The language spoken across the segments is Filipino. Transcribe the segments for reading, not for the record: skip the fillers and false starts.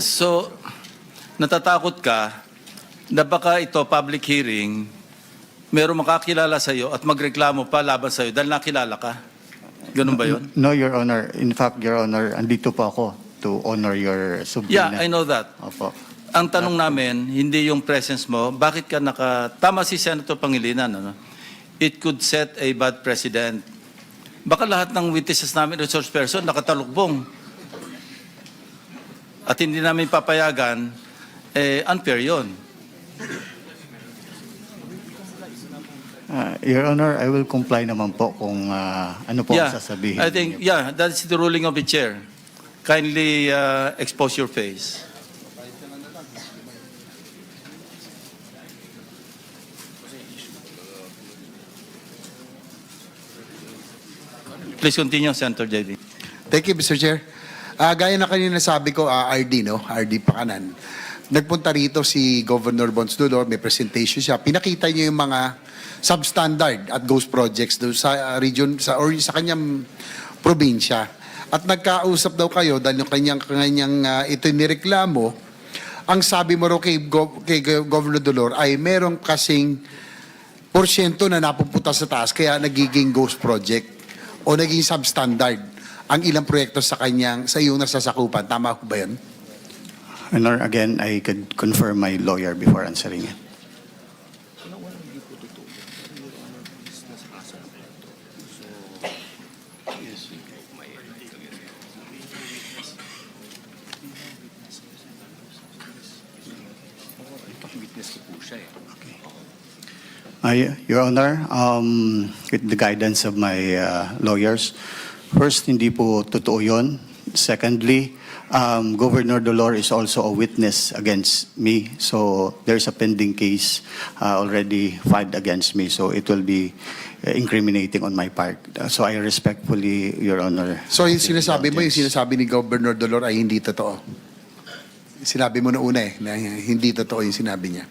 So, natatakot ka na baka ito, public hearing, merong makakilala sa iyo at magreklamo pa laban sa iyo dahil nakilala ka. Ganun ba yun? No, Your Honor. In fact, Your Honor, andito po ako to honor your subpoena. Yeah, I know that. Opo. Ang tanong namin, hindi yung presence mo, bakit ka tama si Senator Pangilinan, ano? It could set a bad precedent. Baka lahat ng witnesses namin, resource person, nakatalukbong. At hindi namin papayagan, unfair yun. Your Honor, I will comply naman po kung ano po ang sasabihin. I think, that's the ruling of the chair. Kindly expose your face. Please continue, Senator JV. Thank you, Mr. Chair. Gaya na kanina sabi ko, RD, no? RD Pakanan. Nagpunta rito si Governor Bons Dulor, may presentation siya. Pinakita niya yung mga substandard at ghost projects doon sa region, or sa kanyang probinsya. At nagkausap daw kayo dahil yung kanyang ito nireklamo. Ang sabi mo raw kay Governor Dulor ay merong kasing porsyento na napupunta sa taas kaya nagiging ghost project o naging substandard ang ilang proyekto sa iyong nasasakupan. Tama ko ba yun? Honor, again, I could confirm my lawyer before answering it. Your Honor, with the guidance of my lawyers, first, hindi po totoo yun. Secondly, Governor Dolor is also a witness against me. So there's a pending case already filed against me. So it will be incriminating on my part. So I respectfully, Your Honor. So yung sinasabi mo, yung sinasabi ni Governor Dolor ay hindi totoo. Sinabi mo na una na hindi totoo yung sinabi niya.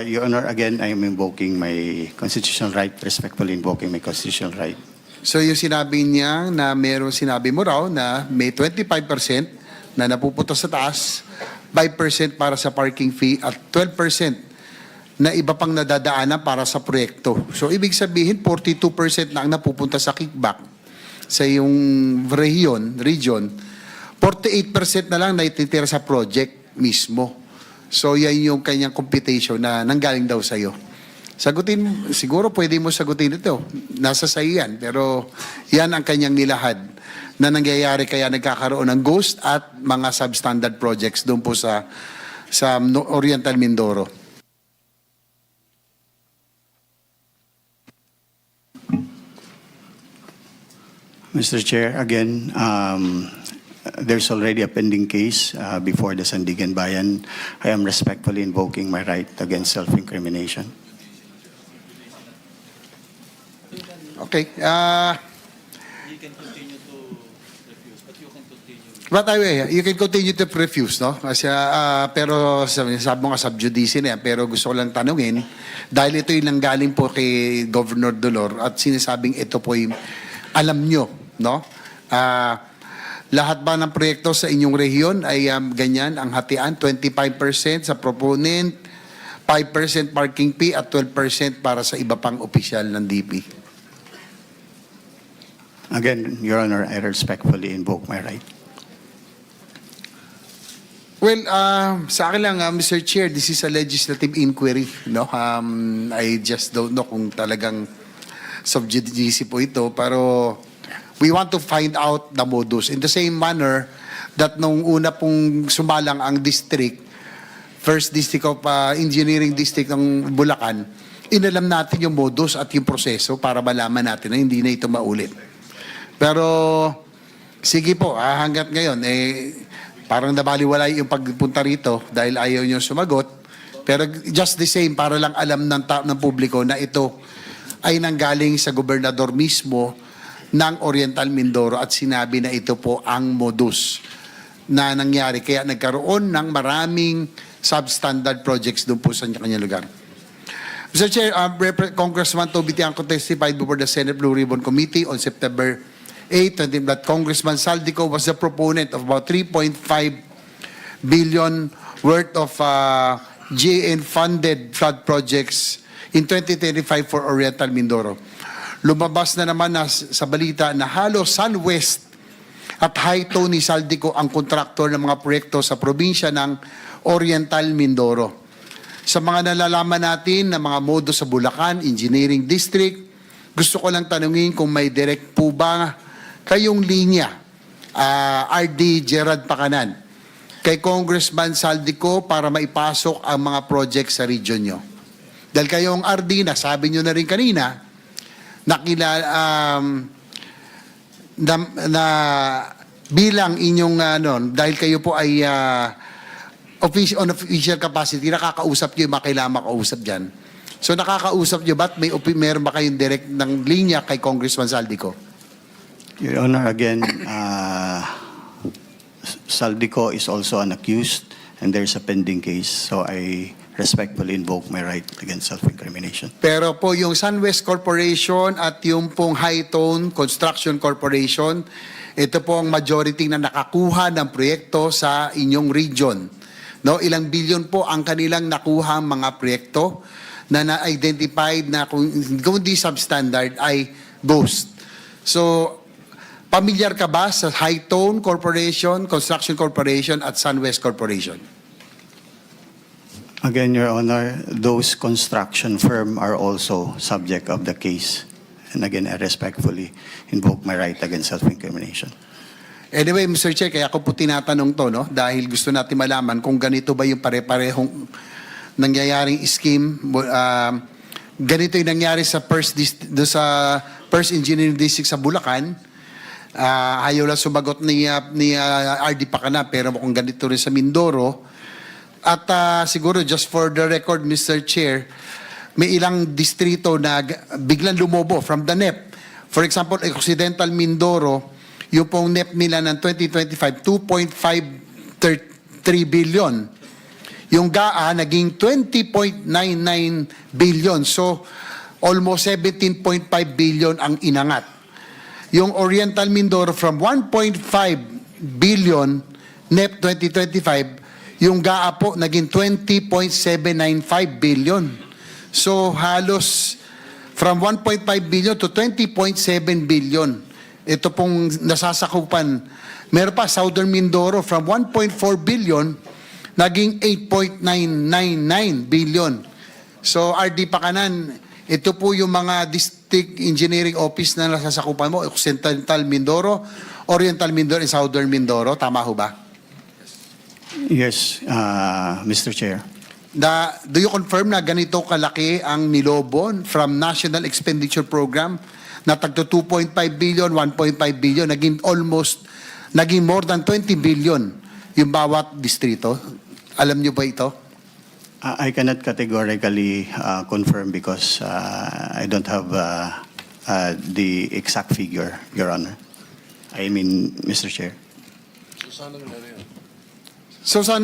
Your Honor, again, I am invoking my constitutional right, respectfully invoking my constitutional right. So yung sinabi niya na sinabi mo raw na may 25% na napupunta sa taas, 5% para sa parking fee at 12% na iba pang nadadaanan para sa proyekto. So ibig sabihin 42% na ang napupunta sa kickback sa yung region, 48% na lang naititira sa project mismo. So yan yung kanyang computation na nanggaling daw sa iyo. Sagutin, siguro pwede mo sagutin ito. Nasa sa yan. Pero yan ang kanyang nilahad na nangyayari kaya nagkakaroon ng ghost at mga substandard projects doon po sa Oriental Mindoro. Mr. Chair, again, there's already a pending case before the Sandigan Bayan. I am respectfully invoking my right against self-incrimination. Okay. You can continue to refuse, but you can continue. But anyway, you can continue to refuse, no? Kasi, pero sabi mo nga sub judice na yan, pero gusto ko lang tanungin, dahil ito yung nanggaling po kay Governor Dolor at sinasabing ito po yung alam nyo, no? Lahat ba ng proyekto sa inyong rehiyon ay ganyan, ang hatian, 25% sa proponent, 5% parking fee at 12% para sa iba pang opisyal ng DP? Again, Your Honor, I respectfully invoke my right. Well, sa akin lang, Mr. Chair, this is a legislative inquiry. No? I just don't know kung talagang sub judice po ito, pero we want to find out the modus. In the same manner that nung una pong sumalang ang district, First District of Engineering District ng Bulacan, inalam natin yung modus at yung proseso para malaman natin na hindi na ito maulit. Pero sige po, hanggat ngayon, parang nabaliwalay yung pagpunta rito dahil ayaw nyo sumagot. Pero just the same, para lang alam ng publiko na ito ay nanggaling sa gobernador mismo ng Oriental Mindoro at sinabi na ito po ang modus na nangyari. Kaya nagkaroon ng maraming substandard projects doon po sa kanyang lugar. Mr. Chair, Congressman Toby Tiangco testified before the Senate Blue Ribbon Committee on September 8 that Congressman Saldico was the proponent of about 3.5 billion worth of GN-funded flood projects in 2025 for Oriental Mindoro. Lumabas na naman sa balita na halos SunWest at Hi-Tone ni Saldico ang kontraktor ng mga proyekto sa probinsya ng Oriental Mindoro. Sa mga nalalaman natin na mga modo sa Bulacan, Engineering District, gusto ko lang tanungin kung may direct po ba kayong linya, RD Gerard Pacanan, kay Congressman Saldico para maipasok ang mga project sa region nyo. Dahil kayong RD, nasabi nyo na rin kanina, na bilang inyong, dahil kayo po ay on official capacity, nakakausap nyo yung mga kailangan makausap dyan. So nakakausap nyo ba't meron ba kayong direct ng linya kay Congressman Saldico? Your Honor, again, Saldico is also an accused and there's a pending case. So I respectfully invoke my right against self-incrimination. Pero po yung SunWest Corporation at yung pong Hi-Tone Construction Corporation, ito po ang majority na nakakuha ng proyekto sa inyong region. No, ilang bilyon po ang kanilang nakuha mga proyekto na na-identified na kung hindi substandard ay ghost. So, pamilyar ka ba sa Hi-Tone Corporation, Construction Corporation at SunWest Corporation? Again, Your Honor, those construction firm are also subject of the case. And again, I respectfully invoke my right against self-incrimination. Anyway, Mr. Chair, kaya ako po tinatanong to, no? Dahil gusto natin malaman kung ganito ba yung pare-parehong nangyayaring scheme. Ganito yung nangyari sa First Engineering District sa Bulacan. Ayaw lang sumagot ni RD Pacanan, pero mukhang ganito rin sa Mindoro. At siguro, just for the record, Mr. Chair, may ilang distrito na biglang lumobo from the NEP. For example, Occidental Mindoro, yung pong NEP nila ng 2025, 2.533 billion. Yung GAA, naging 20.99 billion. So, almost 17.5 billion ang inangat. Yung Oriental Mindoro, from 1.5 billion NEP 2025, yung GAA po, naging 20.795 billion. So, halos from 1.5 billion to 20.7 billion. Ito pong nasasakupan. Meron pa, Southern Mindoro, from 1.4 billion, naging 8.999 billion. So, RD Pacanan, ito po yung mga district engineering office na nasasakupan mo, Occidental Mindoro, Oriental Mindoro, and Southern Mindoro. Tama ho ba? Yes, Mr. Chair. Do you confirm na ganito kalaki ang nilobon from National Expenditure Program na tagto 2.5 billion, 1.5 billion, naging more than 20 billion yung bawat distrito? Alam niyo ba ito? I cannot categorically confirm because I don't have the exact figure, Your Honor. I mean, Mr. Chair. So saan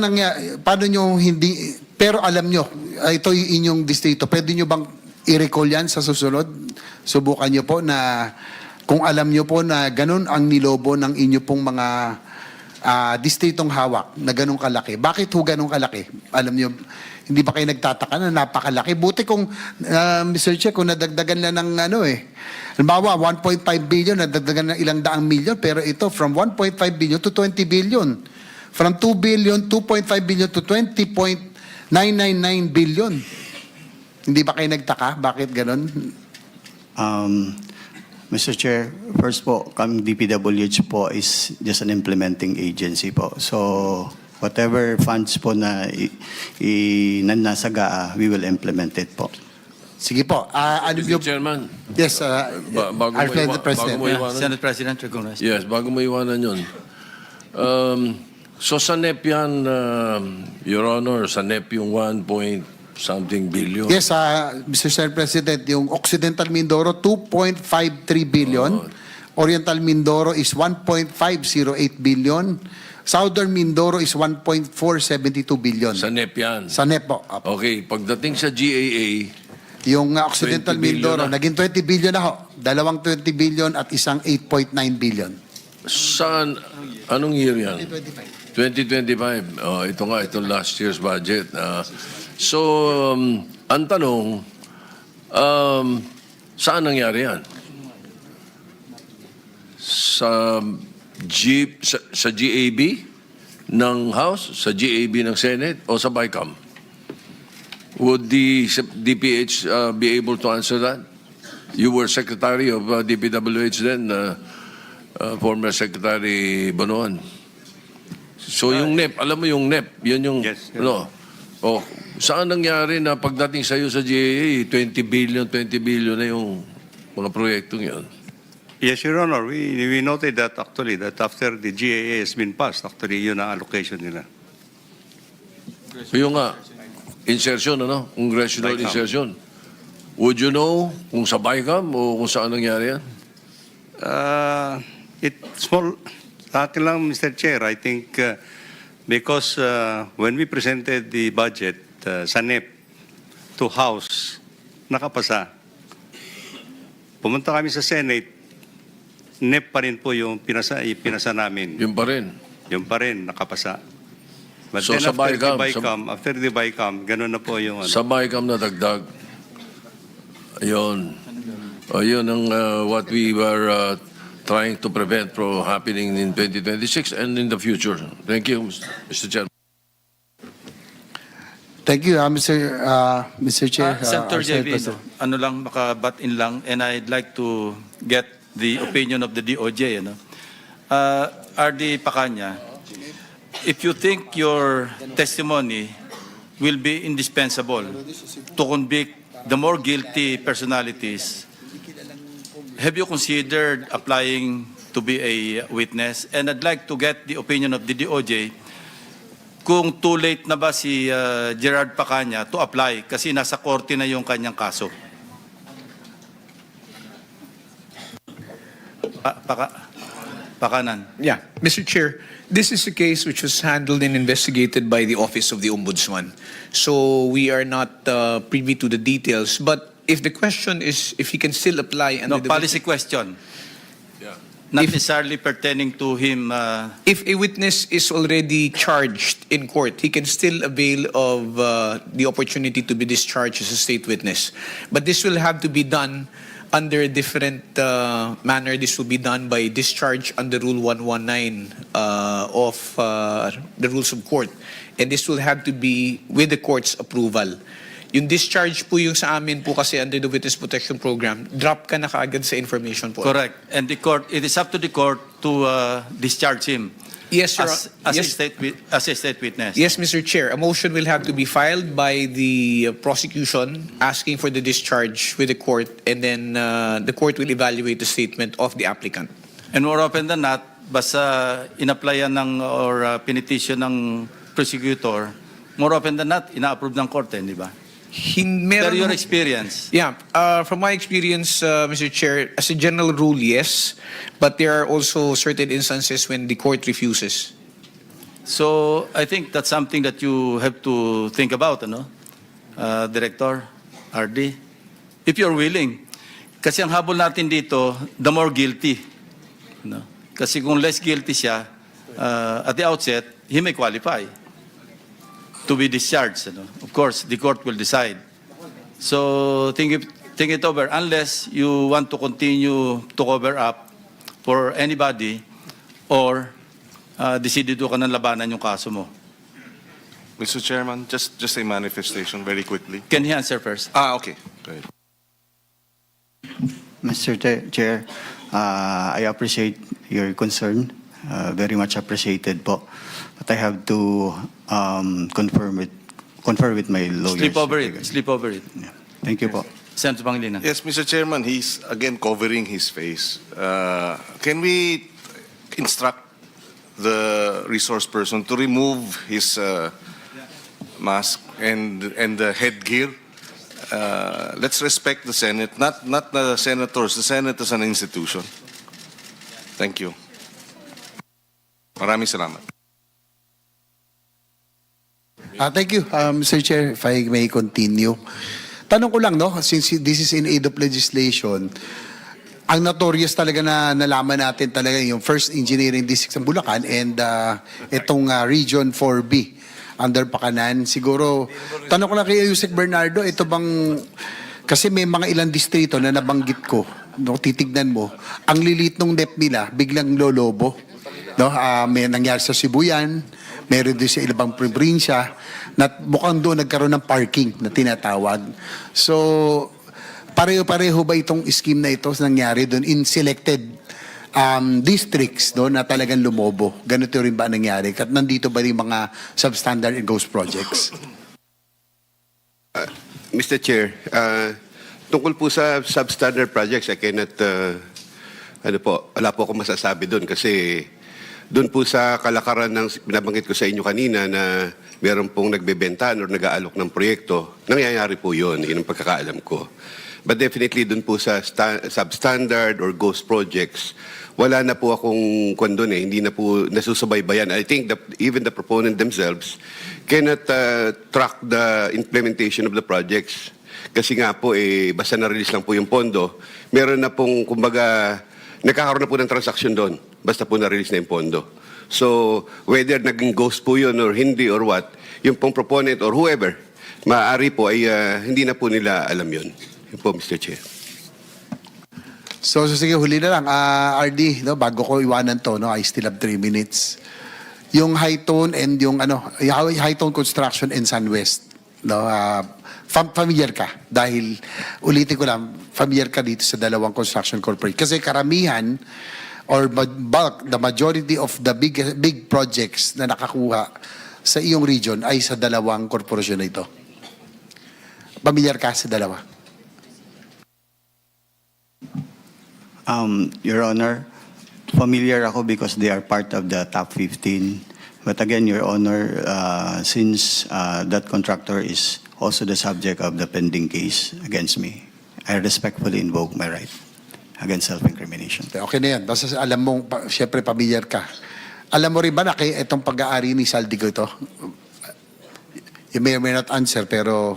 paano nyo hindi, pero alam nyo, ito yung inyong distrito, pwede nyo bang i-recall yan sa susunod? Subukan nyo po na, kung alam nyo po na ganun ang nilobo ng inyo pong mga distritong hawak na ganun kalaki. Bakit ho ganun kalaki? Alam nyo, hindi ba kayo nagtataka na napakalaki? Buti kung, Mr. Che, kung nadagdagan lang ng halimbawa, 1.5 billion, nadagdagan ng ilang daang milyon, pero ito, from 1.5 billion to 20 billion. From 2 billion, 2.5 billion to 20.999 billion. Hindi ba kayo nagtaka? Bakit ganun? Mr. Chair, first po, kaming DPWH po is just an implementing agency po. So, whatever funds po na nasa GAA, we will implement it po. Sige po. Ano Mr. yung... Chairman, Yes, bago mo Alfredo President. bago mo Yeah, iwanan, Senate President, recognize. yes, bago mo iwanan yun. So sa NEP yan, Your Honor, sa NEP yung 1.something billion. Yes, Mr. Senate President, yung Occidental Mindoro, 2.53 billion. Oriental Mindoro is 1.508 billion. Southern Mindoro is 1.472 billion. Sa NEP yan. Sa NEP po. Apo. Okay, pagdating sa GAA, Yung Occidental 20 billion Mindoro, na. naging 20 billion na ho. Dalawang 20 billion at isang 8.9 billion. saan, anong year yan? 2025. Oh, ito nga, itong last year's budget. Ang tanong, saan nangyari yan? Sa GAB ng House, sa GAB ng Senate, o sa BICAM? Would the DPH be able to answer that? You were Secretary of DPWH then, former Secretary Bonoan. So yung NEP, alam mo yung NEP, yun yung, Yes, yes. ano, oh, saan nangyari na pagdating sa'yo sa GAA, 20 billion na yung mga proyektong yun? Yes, Your Honor. We noted that actually, that after the GAA has been passed, actually, yun ang allocation nila. Yung nga, insertion, ano? Congressional BICAM. insertion. Would you know kung sa BICAM o kung saan nangyari yan? Sa akin lang, Mr. Chair, I think because when we presented the budget sa NEP to House, nakapasa. Pumunta kami sa Senate, NEP pa rin po yung pinasa namin. Yun pa rin. Yung pa rin, nakapasa. But So then sa after the BICAM, ganun na po yung ano. Sa BICAM na dagdag. Ayun. Ayun ang what we were trying to prevent from happening in 2026 and in the future. Thank you, Mr. Chairman. Thank you, Mr. Chair. Senator Senate JV, President. ano lang, maka-butt in lang, and I'd like to get the opinion of the DOJ. RD Pacanya, if you think your testimony will be indispensable to convict the more guilty personalities, have you considered applying to be a witness? And I'd like to get the opinion of the DOJ kung too late na ba si Gerard Pacanya to apply kasi nasa korte na yung kanyang kaso. Pakanan. Yeah, Mr. Chair, this is a case which was handled and investigated by the Office of the Ombudsman. So we are not privy to the details. But if the question is if he can still apply No, under the policy question. Yeah. Not If- necessarily pertaining to him. if a witness is already charged in court, he can still avail of the opportunity to be discharged as a state witness. But this will have to be done under a different manner. This will be done by discharge under Rule 119 of the Rules of Court. And this will have to be with the court's approval. Yung discharge po yung sa amin po kasi under the Witness Protection Program, drop ka na kaagad sa information po. Correct. And the court, it is up to the court to discharge him Yes, Your as yes. a state witness. Yes, Mr. Chair. A motion will have to be filed by the prosecution asking for the discharge with the court, and then the court will evaluate the statement of the applicant. And more often than not, basta in-applyan ng or pinetition ng prosecutor, more often than not, ina-approve ng korte, di ba? Pero your experience, Yeah, from my experience, Mr. Chair, as a general rule, yes, but there are also certain instances when the court refuses. so I think that's something that you have to think about, ano? Director, RD. If you're willing. Kasi ang habol natin dito, the more guilty. No? Kasi kung less guilty siya, at the outset, he may qualify to be discharged. Ano? Of course, the court will decide. So think it over. Unless you want to continue to cover up for anybody or desidido ka ng labanan yung kaso mo. Mr. Chairman, just a manifestation very quickly. Can he answer first? Okay. Go ahead. Mr. Chair, I appreciate your concern. Very much appreciated po. But I have to confer with my lawyers. Sleep over it. Sleep over it. Yeah. Thank you po. Senator Pangilinan. Yes, Mr. Chairman, he's again covering his face. Can we instruct the resource person to remove his mask and the headgear? Let's respect the Senate, not the senators. The Senate is an institution. Thank you. Maraming salamat. Thank you, Mr. Chair, if I may continue. Tanong ko lang, no, since this is in aid of legislation, ang notorious talaga na nalaman natin talaga yung first engineering district sa Bulacan and itong Region 4B under Pakanan. Siguro, tanong ko lang kay Yusek Bernardo, ito bang, kasi may mga ilang distrito na nabanggit ko, no, titignan mo, ang lilit ng NEP nila, biglang lolobo. No? May nangyari sa Sibuyan, meron din sa ibang probinsya, na mukhang doon nagkaroon ng parking na tinatawag. So, pareho-pareho ba itong scheme na ito nangyari doon in selected districts no, na talagang lumobo? Ganito rin ba nangyari? At nandito ba yung mga substandard and ghost projects? Mr. Chair, tungkol po sa substandard projects, I cannot, wala po akong masasabi doon kasi doon po sa kalakaran ng binabanggit ko sa inyo kanina na meron pong nagbebentahan or nag-aalok ng proyekto, nangyayari po yun, yun ang pagkakaalam ko. But definitely doon po sa substandard or ghost projects, wala na po akong kwan doon hindi na po nasusubaybayan. I think that even the proponent themselves cannot track the implementation of the projects. Kasi nga po, basta na-release lang po yung pondo, meron na pong, kumbaga, nagkakaroon na po ng transaction doon, basta po na-release na yung pondo. So, whether naging ghost po yun or hindi or what, yung pong proponent or whoever, maaari po ay hindi na po nila alam yun. Yun po, Mr. Chair. So sige, huli na lang. RD, no, bago ko iwanan to, no, I still have 3 minutes. Yung high tone and yung high tone construction in Sunwest, no, familiar ka? Dahil, ulitin ko lang, familiar ka dito sa dalawang construction corporate. Kasi karamihan, or bulk, the majority of the big projects na nakakuha sa iyong region ay sa dalawang korporasyon na ito. Familiar ka sa dalawa? Your Honor, familiar ako because they are part of the top 15. But again, Your Honor, since that contractor is also the subject of the pending case against me, I respectfully invoke my right against self-incrimination. Okay na yan. Basta alam mong, syempre, familiar ka. Alam mo rin ba na kay itong pag-aari ni Saldico ito? You may or may not answer, pero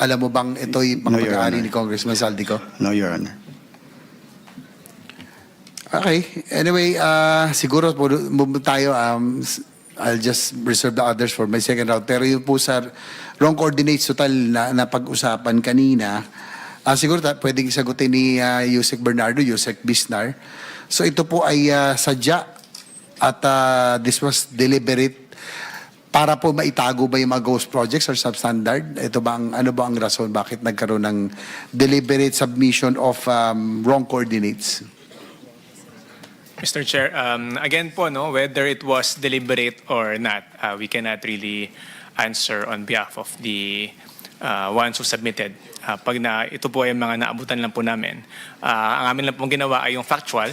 alam mo bang ito yung No, Your pag-aari Honor. ni Congressman Saldico? No, Your Honor. Okay. Anyway, siguro move tayo. I'll just reserve the others for my second round. Pero yung po sa wrong coordinates total na pag-usapan kanina, siguro pwedeng sagutin ni Yusek Bernardo, Yusek Bisnar. So ito po ay sadya at this was deliberate para po maitago ba yung mga ghost projects or substandard? Ito ba ano ba ang rason bakit nagkaroon ng deliberate submission of wrong coordinates? Mr. Chair, again po, no, whether it was deliberate or not, we cannot really answer on behalf of the ones who submitted. Ito po ay mga naabutan lang po namin. Ang amin lang pong ginawa ay yung factual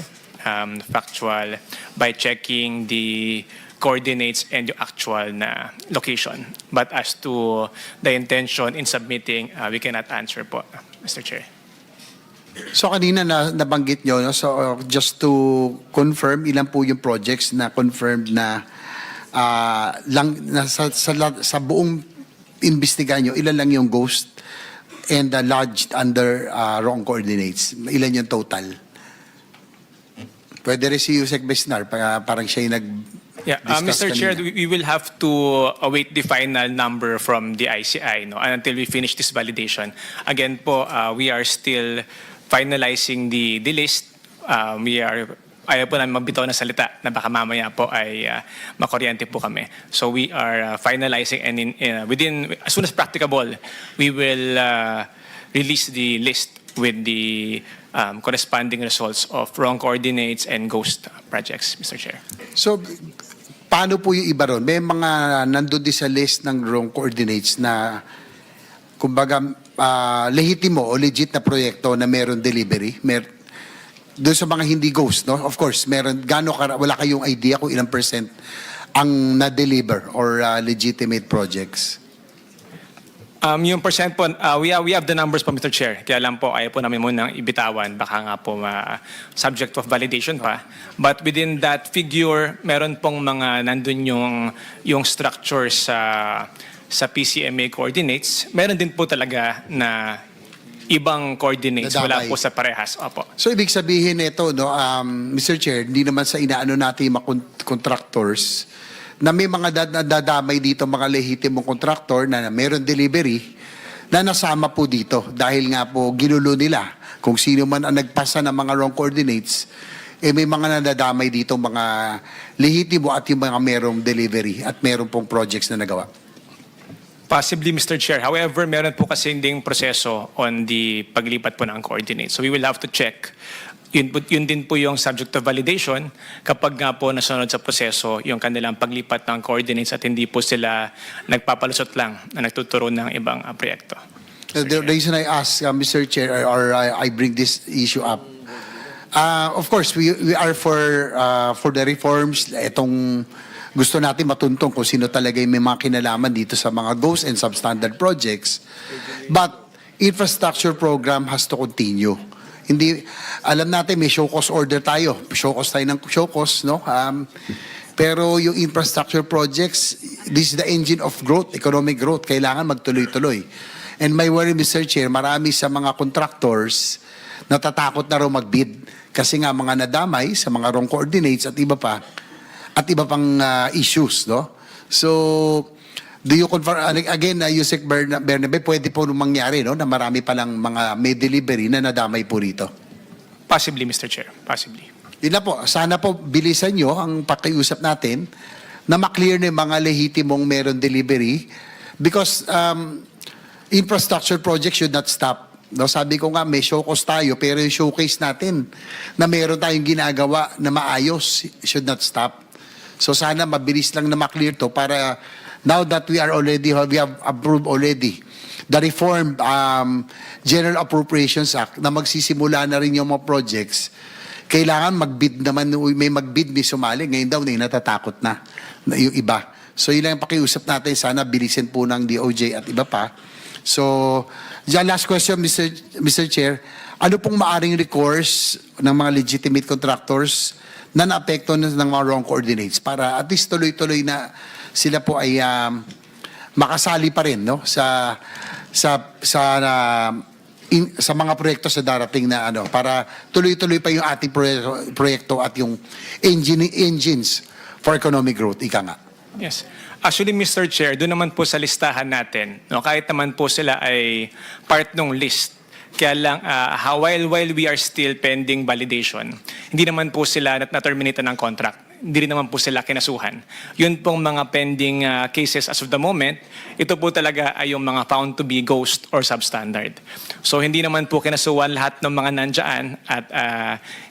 by checking the coordinates and yung actual na location. But as to the intention in submitting, we cannot answer po, Mr. Chair. So kanina nabanggit nyo, no? So just to confirm, ilan po yung projects na confirmed na sa buong investigahan nyo, ilan lang yung ghost and lodged under wrong coordinates? Ilan yung total? Pwede rin si Yusek Besnar, parang siya yung Mr. Chair, we will have to await the final number from the ICI, no, until we finish this validation. Again po, we are still finalizing the list. Ayaw po namin magbitaw ng salita na baka mamaya po ay makuryente po kami. So we are finalizing and within, as soon as practicable, we will release the list with the corresponding results of wrong coordinates and ghost projects, Mr. Chair. So, paano po yung iba ron? May mga nandun din sa list ng wrong coordinates na kumbaga lehitimo o legit na proyekto na meron delivery. Doon sa mga hindi ghost, no? Of course, wala kayong idea kung ilang percent ang na-deliver or legitimate projects. Yung percent po, we have the numbers po, Mr. Chair. Kaya lang po, ayaw po namin munang ibitawan. Baka nga po subject of validation pa. But within that figure, meron pong mga nandun yung structure sa PCMA coordinates. Meron din po talaga na ibang coordinates, wala Nadamay. po sa parehas. Opo. So ibig sabihin nito, no, Mr. Chair, hindi naman sa inaano natin yung mga contractors na may mga nadadamay dito, mga lehitimong contractor na meron delivery na nasama po dito dahil nga po ginulo nila kung sino man ang nagpasa ng mga wrong coordinates, may mga nadadamay dito, mga lehitimo at yung mga merong delivery at meron pong projects na nagawa. Possibly, Mr. Chair. However, meron po kasi ding proseso on the paglipat po ng coordinates. So we will have to check. Yun din po yung subject of validation kapag nga po nasunod sa proseso yung kanilang paglipat ng coordinates at hindi po sila nagpapalusot lang na nagtuturo ng ibang proyekto. The reason I ask, Mr. Chair, or I bring this issue up, of course, we are for the reforms. Itong gusto natin matuntong kung sino talaga yung may mga kinalaman dito sa mga ghost and substandard projects. But infrastructure program has to continue. Hindi, alam natin may show cause order tayo. Show cause tayo ng show cause, no? Pero yung infrastructure projects, this is the engine of growth, economic growth. Kailangan magtuloy-tuloy. And my worry, Mr. Chair, marami sa mga contractors natatakot na raw magbid kasi nga mga nadamay sa mga wrong coordinates at iba pa at iba pang issues, no? So, do you confirm, again, Yusek Bernabe, pwede po mangyari, no, na marami palang mga may delivery na nadamay po rito? Possibly, Mr. Chair. Possibly. Yun na po, sana po bilisan nyo ang pakiusap natin na maklear na yung mga lehitimong meron delivery because infrastructure projects should not stop. No, sabi ko nga, may showcase tayo, pero yung showcase natin na meron tayong ginagawa na maayos should not stop. So sana mabilis lang na maklear to para now that we have approved already the reformed General Appropriations Act na magsisimula na rin yung mga projects, kailangan magbid naman, may magbid, may sumali. Ngayon daw, natatakot na yung iba. So yun lang yung pakiusap natin, sana bilisin po ng DOJ at iba pa. So, dyan last question, Mr. Chair. Ano pong maaring recourse ng mga legitimate contractors na naapekto ng mga wrong coordinates para at least tuloy-tuloy na sila po ay makasali pa rin, no, sa mga proyekto sa darating na ano, para tuloy-tuloy pa yung ating proyekto at yung engines for economic growth, ika nga. Yes. Actually, Mr. Chair, doon naman po sa listahan natin, no, kahit naman po sila ay part ng list, kaya lang, while we are still pending validation, hindi naman po sila na-terminate ng contract. Hindi rin naman po sila kinasuhan. Yun pong mga pending cases as of the moment, ito po talaga ay yung mga found to be ghost or substandard. So hindi naman po kinasuhan lahat ng mga nandyan at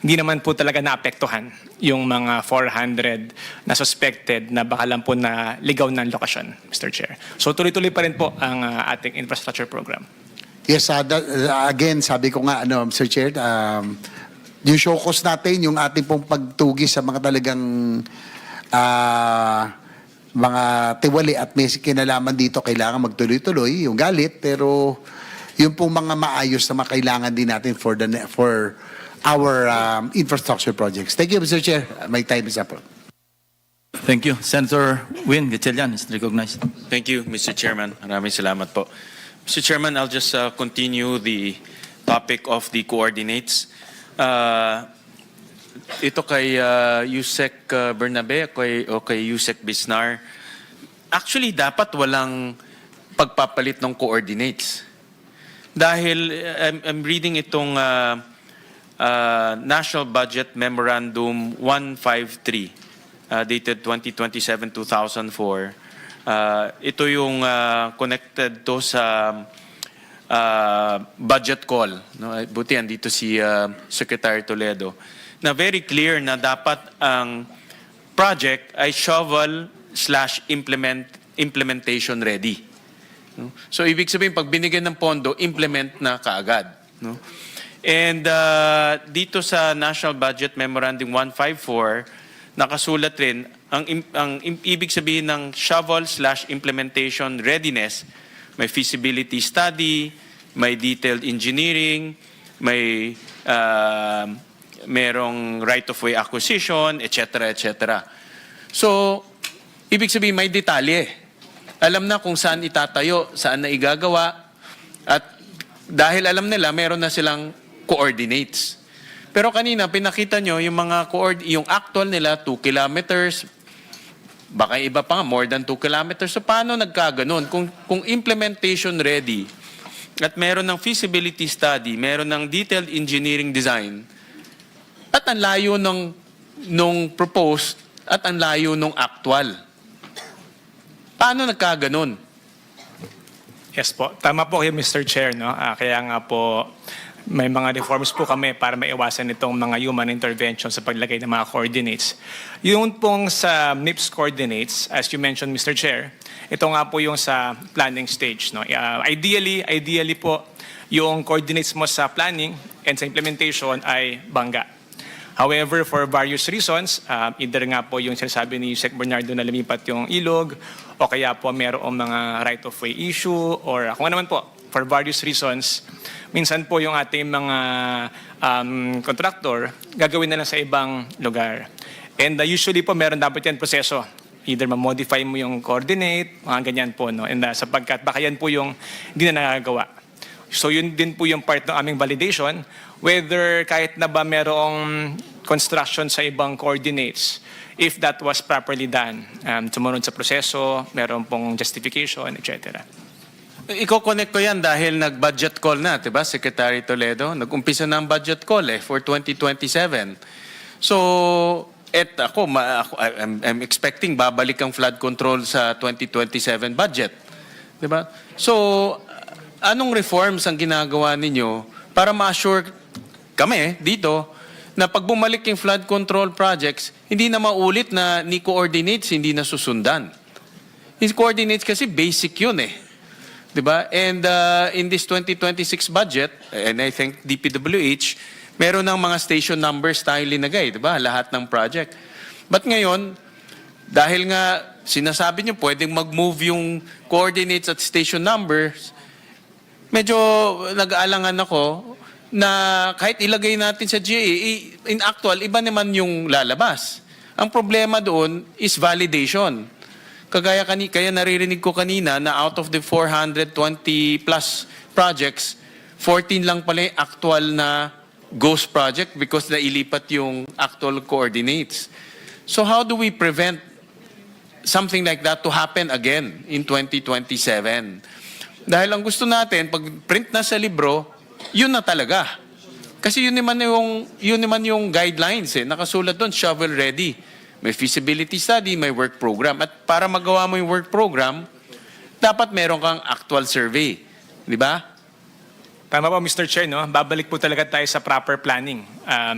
hindi naman po talaga naapektuhan yung mga 400 na suspected na baka lang po na ligaw ng lokasyon, Mr. Chair. So tuloy-tuloy pa rin po ang ating infrastructure program. Yes, again, sabi ko nga, Mr. Chair, yung show cause natin, yung ating pong pagtugis sa mga talagang mga tiwali at may kinalaman dito, kailangan magtuloy-tuloy, yung galit, pero yung pong mga maayos na makailangan din natin for our infrastructure projects. Thank you, Mr. Chair. My time is up. Thank you. Senator Win Gatchalian is recognized. Thank you, Mr. Chairman. Maraming salamat po. Mr. Chairman, I'll just continue the topic of the coordinates. Ito kay Yusek Bernabe o kay Yusek Bisnar. Actually, dapat walang pagpapalit ng coordinates. Dahil I'm reading itong National Budget Memorandum 153 dated 2027-2004. Ito yung connected to sa budget call. No? Buti andito si Secretary Toledo. Na very clear na dapat ang project ay shovel/implementation ready. No? So ibig sabihin pag binigyan ng pondo, implement na kaagad. No? And dito sa National Budget Memorandum 154, nakasulat rin ang ibig sabihin ng shovel/implementation readiness, may feasibility study, may detailed engineering, may merong right-of-way acquisition, etc., etc. So, ibig sabihin may detalye. Alam na kung saan itatayo, saan na igagawa, at dahil alam nila meron na silang coordinates. Pero kanina pinakita nyo yung mga yung actual nila 2 kilometers, baka iba pa nga more than 2 kilometers. So paano nagkaganon? Kung implementation ready at meron ng feasibility study, meron ng detailed engineering design, at ang layo nung proposed at ang layo nung actual. Paano nagkaganon? Yes po. Tama po kayo, Mr. Chair. No? Kaya nga po, may mga reforms po kami para maiwasan itong mga human intervention sa paglagay ng mga coordinates. Yung pong sa MIPS coordinates, as you mentioned, Mr. Chair, ito nga po yung sa planning stage. No? Ideally po, yung coordinates mo sa planning and sa implementation ay bangga. However, for various reasons, either nga po yung sinasabi ni Sec. Bernardo na lumipat yung ilog, o kaya po mayroong mga right-of-way issue, or kung ano naman po, for various reasons, minsan po yung ating mga contractor, gagawin na lang sa ibang lugar. And usually po meron dapat yan proseso. Either ma-modify mo yung coordinate, mga ganyan po. No? And sapagkat baka yan po yung hindi na nagagawa. So yun din po yung part ng aming validation, whether kahit na ba merong construction sa ibang coordinates, if that was properly done, sumunod sa proseso, meron pong justification, etc. Iko-connect ko yan dahil nag-budget call na, diba, Secretary Toledo? Nag-umpisa na ang budget call for 2027. So, I'm expecting babalik ang flood control sa 2027 budget. Diba? So, anong reforms ang ginagawa ninyo para ma-assure kami dito na pag bumalik yung flood control projects, hindi na maulit na ni coordinates, hindi na susundan. Yung coordinates kasi basic yun eh. Diba? And in this 2026 budget, and I think DPWH, meron ng mga station numbers tayo linagay, diba? Lahat ng project. But ngayon, dahil nga sinasabi nyo pwedeng mag-move yung coordinates at station numbers, medyo nag-aalangan ako na kahit ilagay natin sa GA, in actual, iba naman yung lalabas. Ang problema doon is validation. Kaya naririnig ko kanina na out of the 420 plus projects, 14 lang pala yung actual na ghost project because nailipat yung actual coordinates. So how do we prevent something like that to happen again in 2027? Dahil ang gusto natin, pag print na sa libro, yun na talaga. Kasi yun naman yung guidelines nakasulat doon, shovel ready. May feasibility study, may work program. At para magawa mo yung work program, dapat meron kang actual survey. Di ba? Tama po, Mr. Chair, no? Babalik po talaga tayo sa proper planning.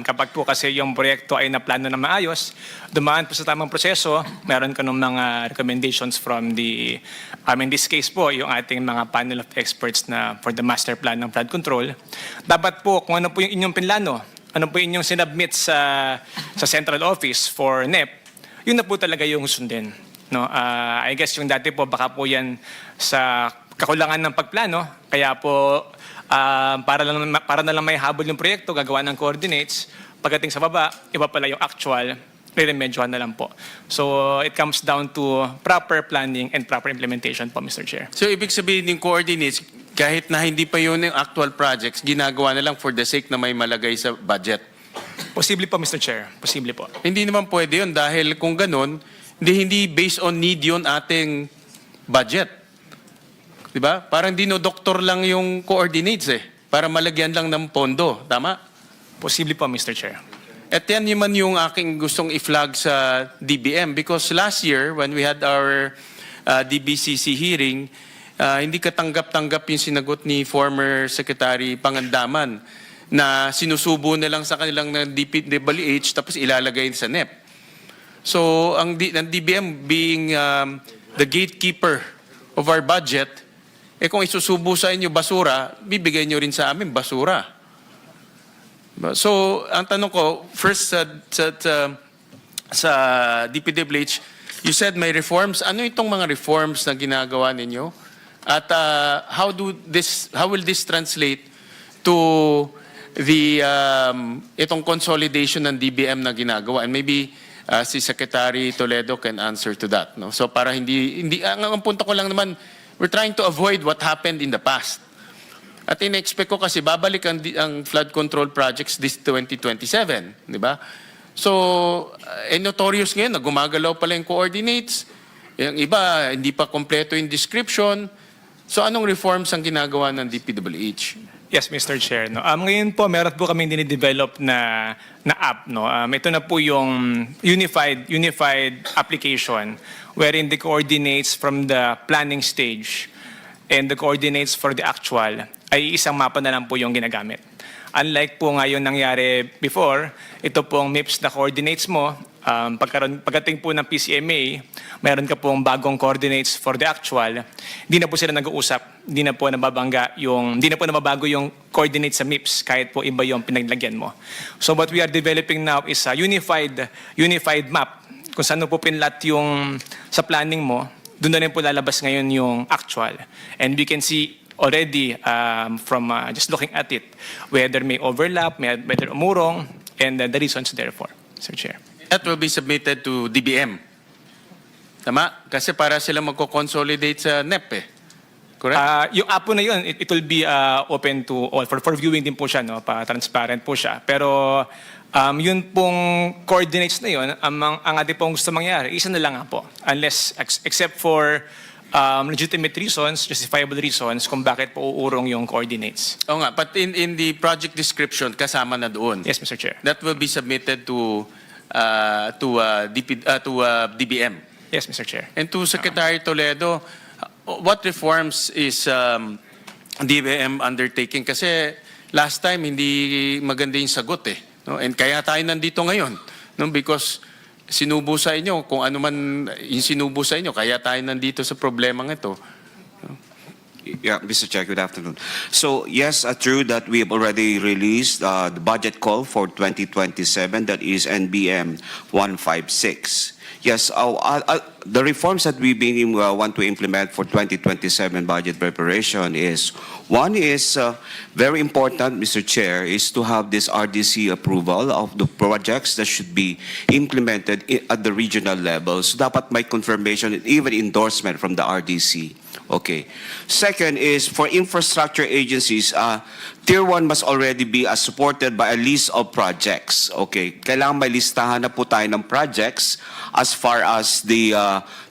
Kapag po kasi yung proyekto ay naplano na maayos, dumaan po sa tamang proseso, meron ka ng mga recommendations from the, in this case po, yung ating mga panel of experts na for the master plan ng flood control. Dapat po, kung ano po yung inyong pinlano, ano po inyong sinubmit sa central office for NEP, yun na po talaga yung sundin. No? I guess yung dati po, baka po yan sa kakulangan ng pagplano, kaya po para na lang may habol yung proyekto, gagawa ng coordinates, pagdating sa baba, iba pala yung actual, re-remedyohan na lang po. So it comes down to proper planning and proper implementation po, Mr. Chair. So ibig sabihin yung coordinates, kahit na hindi pa yun yung actual projects, ginagawa na lang for the sake na may malagay sa budget. Posible po, Mr. Chair. Posible po. Hindi naman pwede yun dahil kung ganun, hindi based on need yun ating budget. Diba? Parang dinodoktor lang yung coordinates para malagyan lang ng pondo. Tama? Posible po, Mr. Chair. At yan naman yung aking gustong i-flag sa DBM because last year when we had our DBCC hearing, hindi katanggap-tanggap yung sinagot ni former Secretary Pangandaman na sinusubo na lang sa kanilang ng DPWH tapos ilalagay sa NEP. So ang DBM being the gatekeeper of our budget, kung isusubo sa inyo basura, bibigay nyo rin sa amin basura. So, ang tanong ko, first sa DPWH, you said may reforms. Ano itong mga reforms na ginagawa ninyo? At how will this translate to the itong consolidation ng DBM na ginagawa? And maybe si Secretary Toledo can answer to that. No? So para hindi ang punto ko lang naman, we're trying to avoid what happened in the past. At in-expect ko kasi babalik ang flood control projects this 2027, di ba? So, notorious ngayon na gumagalaw pala yung coordinates. Yung iba, hindi pa kompleto yung description. So, anong reforms ang ginagawa ng DPWH? Yes, Mr. Chair. No? Ngayon po, meron po kami dinidevelop na app. No? Ito na po yung unified application wherein the coordinates from the planning stage and the coordinates for the actual ay isang mapa na lang po yung ginagamit. Unlike po ngayon nangyari before, ito pong MIPS na coordinates mo, pagdating po ng PCMA, meron ka pong bagong coordinates for the actual, hindi na po sila nag-uusap, hindi na po nababago yung coordinates sa MIPS kahit po iba yung pinaglagyan mo. So what we are developing now is a unified map kung saan po pinlat yung sa planning mo, doon na rin po lalabas ngayon yung actual. And we can see already from just looking at it whether may overlap, whether umurong, and the reasons therefore, Sir Chair. That will be submitted to DBM. Tama? Kasi para sila magko-consolidate sa NEP eh. Correct? Yung app po na yun, it will be open to all. For viewing din po siya, no? Pa-transparent po siya. Pero yun pong coordinates na yun, ang ating pong gusto mangyari, isa na lang nga po. Unless, except for legitimate reasons, justifiable reasons, kung bakit po uurong yung coordinates. Oo nga, but in the project description, kasama na doon. Yes, Mr. Chair. That will be submitted to DBM. Yes, Mr. Chair. And to Secretary Toledo, what reforms is DBM undertaking? Kasi last time hindi maganda yung sagot eh. No? And kaya tayo nandito ngayon. No? Because sinubo sa inyo, kung ano man yung sinubo sa inyo, kaya tayo nandito sa problemang ito. Yeah, Mr. Chair, good afternoon. So, yes, true that we have already released the budget call for 2027, that is NBM 156. Yes, the reforms that we want to implement for 2027 budget preparation is, one is very important, Mr. Chair, is to have this RDC approval of the projects that should be implemented at the regional level. So dapat may confirmation and even endorsement from the RDC. Okay. Second is for infrastructure agencies, Tier 1 must already be supported by a list of projects. Okay. Kailangan may listahan na po tayo ng projects as far as the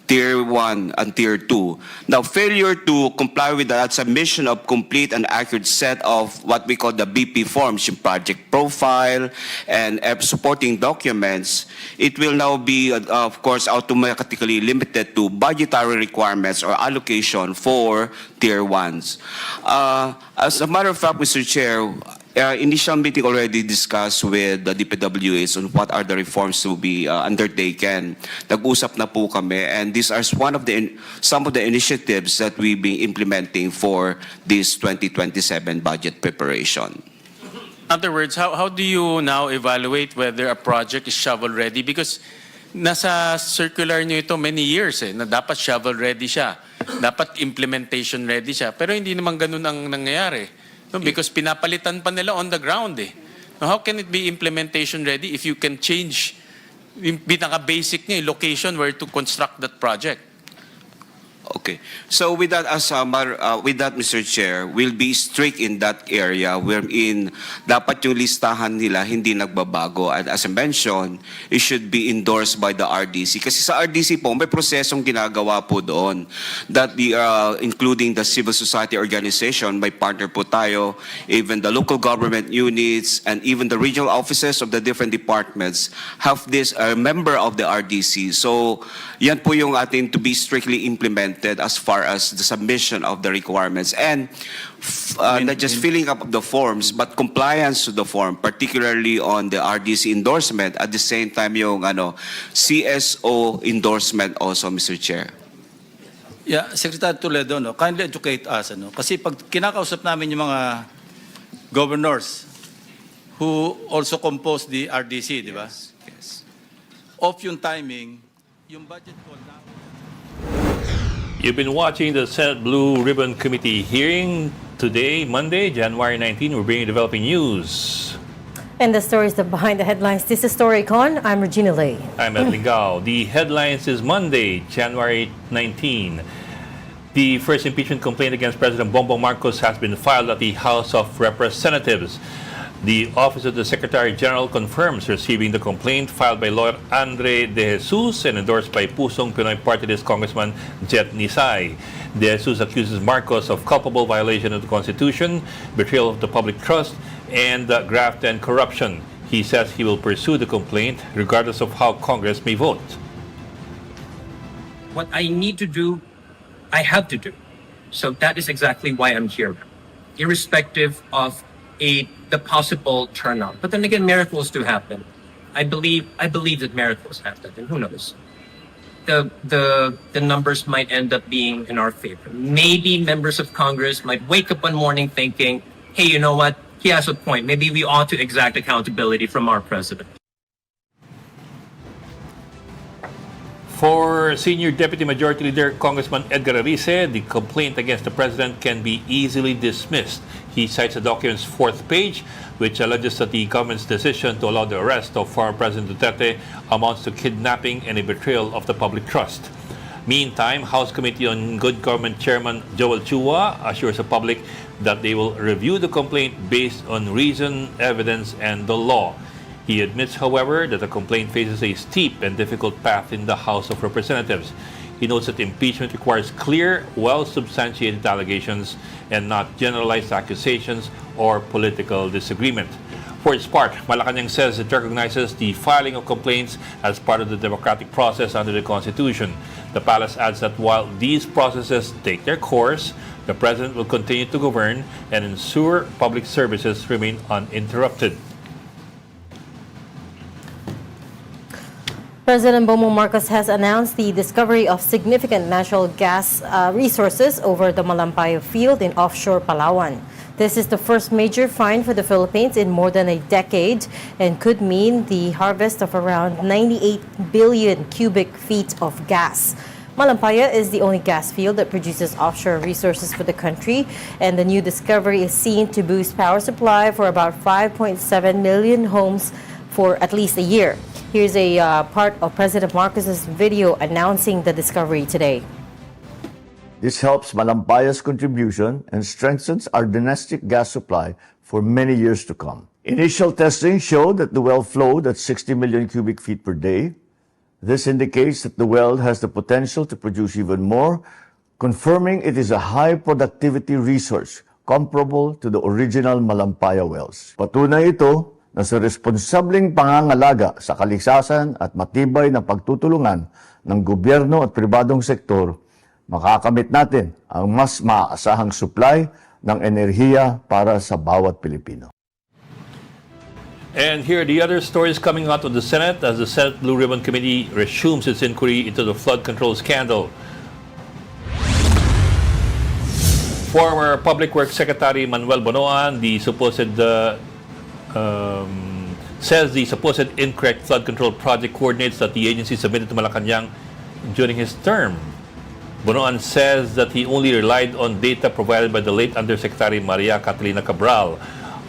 Tier 1 and Tier 2. Now, failure to comply with that submission of complete and accurate set of what we call the BP forms, yung project profile and supporting documents, it will now be, of course, automatically limited to budgetary requirements or allocation for Tier 1s. As a matter of fact, Mr. Chair, initial meeting already discussed with the DPWH on what are the reforms to be undertaken. Nag-usap na po kami, and these are some of the initiatives that we've been implementing for this 2027 budget preparation. In other words, how do you now evaluate whether a project is shovel-ready? Because nasa circular nyo ito many years na dapat shovel-ready siya. Dapat implementation-ready siya. Pero hindi naman ganun ang nangyayari. No, because pinapalitan pa nila on the ground eh. Now, how can it be implementation ready if you can change yung pinaka-basic niya, yung location where to construct that project? Okay. So with that, Mr. Chair, we'll be strict in that area wherein dapat yung listahan nila hindi nagbabago. And as I mentioned, it should be endorsed by the RDC. Kasi sa RDC po, may prosesong ginagawa po doon that including the civil society organization, may partner po tayo, even the local government units, and even the regional offices of the different departments have this member of the RDC. So yan po yung ating to be strictly implemented as far as the submission of the requirements and not just filling up the forms but compliance to the form, particularly on the RDC endorsement, at the same time yung CSO endorsement also, Mr. Chair. Yeah, Secretary Toledo, no, kindly educate us. Kasi pag kinakausap namin yung mga governors who also compose the RDC, di ba? Yes. Off yung timing, yung budget call na. You've been watching the Senate Blue Ribbon Committee hearing today, Monday, January 19. We're bringing developing news. And the stories that behind the headlines. This is StoryCon. I'm Regina Lay. I'm Ed Lingao. The headlines is Monday, January 19. The first impeachment complaint against President Bongbong Marcos has been filed at the House of Representatives. The Office of the Secretary General confirms receiving the complaint filed by lawyer Andre De Jesus and endorsed by Pusong Pinoy Party List Congressman Jet Nisay. De Jesus accuses Marcos of culpable violation of the Constitution, betrayal of the public trust, and graft and corruption. He says he will pursue the complaint regardless of how Congress may vote. What I need to do, I have to do. So that is exactly why I'm here, irrespective of the possible turnout. But then again, miracles do happen. I believe that miracles happen, and who knows? The numbers might end up being in our favor. Maybe members of Congress might wake up one morning thinking, hey, you know what? He has a point. Maybe we ought to exact accountability from our president. For Senior Deputy Majority Leader Congressman Edgar Arice, the complaint against the president can be easily dismissed. He cites the document's fourth page, which alleges that the government's decision to allow the arrest of former President Duterte amounts to kidnapping and a betrayal of the public trust. Meantime, House Committee on Good Government Chairman Joel Chua assures the public that they will review the complaint based on reason, evidence, and the law. He admits, however, that the complaint faces a steep and difficult path in the House of Representatives. He notes that impeachment requires clear, well-substantiated allegations and not generalized accusations or political disagreement. For its part, Malacanang says it recognizes the filing of complaints as part of the democratic process under the Constitution. The palace adds that while these processes take their course, the President will continue to govern and ensure public services remain uninterrupted. President Bongbong Marcos has announced the discovery of significant natural gas resources over the Malampayo field in offshore Palawan. This is the first major find for the Philippines in more than a decade and could mean the harvest of around 98 billion cubic feet of gas. Malampaya is the only gas field that produces offshore resources for the country, and the new discovery is seen to boost power supply for about 5.7 million homes for at least a year. Here's a part of President Marcos's video announcing the discovery today. This helps Malampaya's contribution and strengthens our domestic gas supply for many years to come. Initial testing showed that the well flowed at 60 million cubic feet per day. This indicates that the well has the potential to produce even more, confirming it is a high productivity resource comparable to the original Malampaya wells. Patunay ito na sa responsableng pangangalaga sa kaligsasan at matibay na pagtutulungan ng gobyerno at pribadong sektor, makakamit natin ang mas maaasahang supply ng enerhiya para sa bawat Pilipino. And here are the other stories coming out of the Senate as the Senate Blue Ribbon Committee resumes its inquiry into the flood control scandal. Former Public Works Secretary Manuel Bonoan, says the supposed incorrect flood control project coordinates that the agency submitted to Malacanang during his term. Bonoan says that he only relied on data provided by the late Undersecretary Maria Catalina Cabral.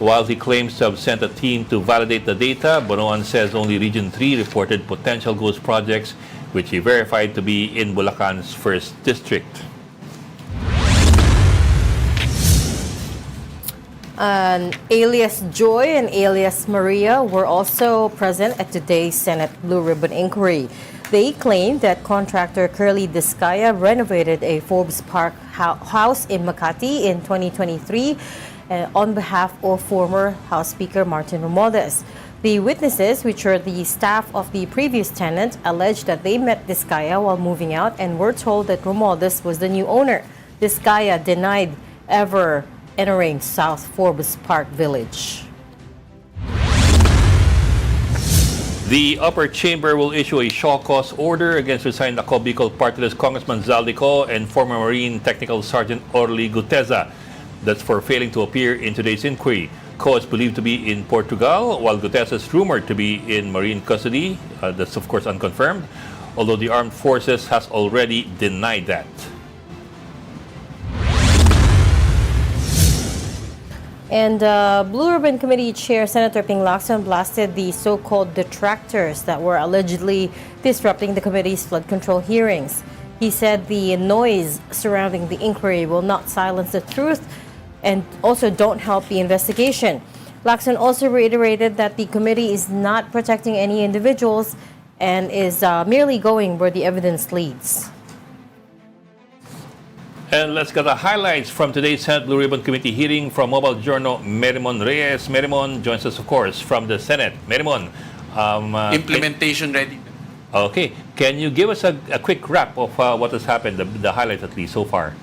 While he claims to have sent a team to validate the data, Bonoan says only Region 3 reported potential ghost projects, which he verified to be in Bulacan's 1st District. Alias Joy and alias Maria were also present at today's Senate Blue Ribbon inquiry. They claimed that contractor Curly Discaya renovated a Forbes Park house in Makati in 2023 on behalf of former House Speaker Martin Romualdez. The witnesses, which are the staff of the previous tenant, alleged that they met Discaya while moving out and were told that Romualdez was the new owner. Discaya denied ever entering South Forbes Park Village. The upper chamber will issue a show cause order against resigned Ako Bicol Party List Congressman Zaldico and former Marine Technical Sergeant Orly Guteza. That's for failing to appear in today's inquiry. Co is believed to be in Portugal, while Guteza is rumored to be in Marine custody. That's of course unconfirmed, although the armed forces has already denied that. And Blue Ribbon Committee Chair Senator Ping Lacson blasted the so-called detractors that were allegedly disrupting the committee's flood control hearings. He said the noise surrounding the inquiry will not silence the truth and also don't help the investigation. Lacson also reiterated that the committee is not protecting any individuals and is merely going where the evidence leads. And let's get the highlights from today's Senate Blue Ribbon Committee hearing from Mobile Journal, Merimon Reyes. Merimon joins us, of course, from the Senate. Merimon. Implementation ready. Okay. Can you give us a quick wrap of what has happened, the highlights at least so far?